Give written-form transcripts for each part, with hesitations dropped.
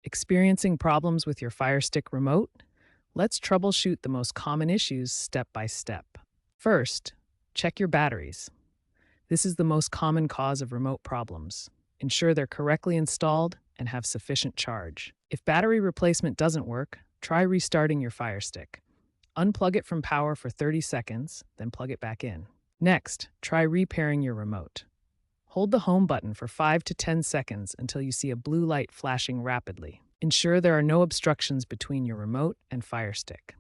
Experiencing problems with your Firestick remote? Let's troubleshoot the most common issues step by step. First, check your batteries. This is the most common cause of remote problems. Ensure they're correctly installed and have sufficient charge. If battery replacement doesn't work, try restarting your Firestick. Unplug it from power for 30 seconds, then plug it back in. Next, try repairing your remote. Hold the home button for 5 to 10 seconds until you see a blue light flashing rapidly. Ensure there are no obstructions between your remote and Firestick.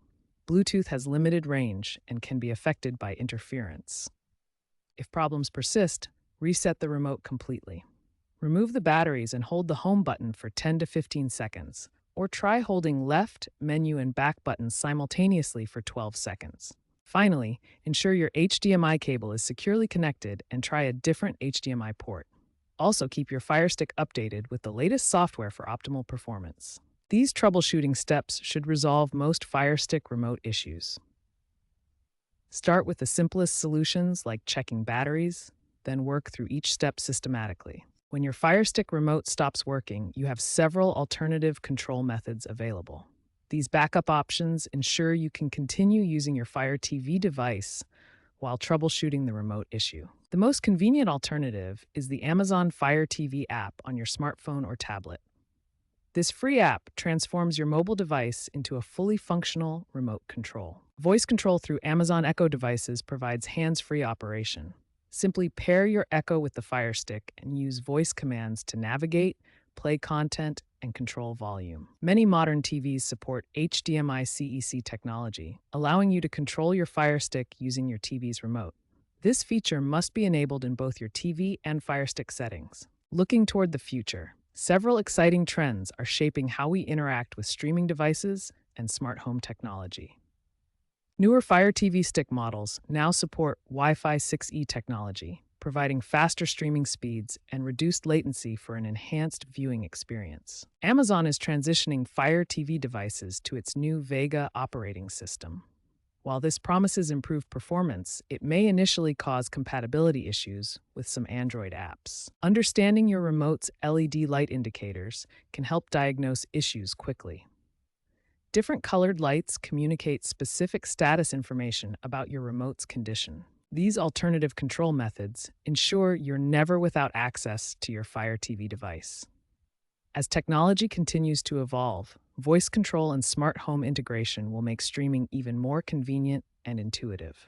Bluetooth has limited range and can be affected by interference. If problems persist, reset the remote completely. Remove the batteries and hold the home button for 10 to 15 seconds, or try holding left, menu, and back buttons simultaneously for 12 seconds. Finally, ensure your HDMI cable is securely connected and try a different HDMI port. Also, keep your Firestick updated with the latest software for optimal performance. These troubleshooting steps should resolve most Firestick remote issues. Start with the simplest solutions like checking batteries, then work through each step systematically. When your Firestick remote stops working, you have several alternative control methods available. These backup options ensure you can continue using your Fire TV device while troubleshooting the remote issue. The most convenient alternative is the Amazon Fire TV app on your smartphone or tablet. This free app transforms your mobile device into a fully functional remote control. Voice control through Amazon Echo devices provides hands-free operation. Simply pair your Echo with the Firestick and use voice commands to navigate, play content, and control volume. Many modern TVs support HDMI CEC technology, allowing you to control your Firestick using your TV's remote. This feature must be enabled in both your TV and Firestick settings. Looking toward the future, several exciting trends are shaping how we interact with streaming devices and smart home technology. Newer Fire TV Stick models now support Wi-Fi 6E technology, providing faster streaming speeds and reduced latency for an enhanced viewing experience. Amazon is transitioning Fire TV devices to its new Vega operating system. While this promises improved performance, it may initially cause compatibility issues with some Android apps. Understanding your remote's LED light indicators can help diagnose issues quickly. Different colored lights communicate specific status information about your remote's condition. These alternative control methods ensure you're never without access to your Fire TV device. As technology continues to evolve, voice control and smart home integration will make streaming even more convenient and intuitive.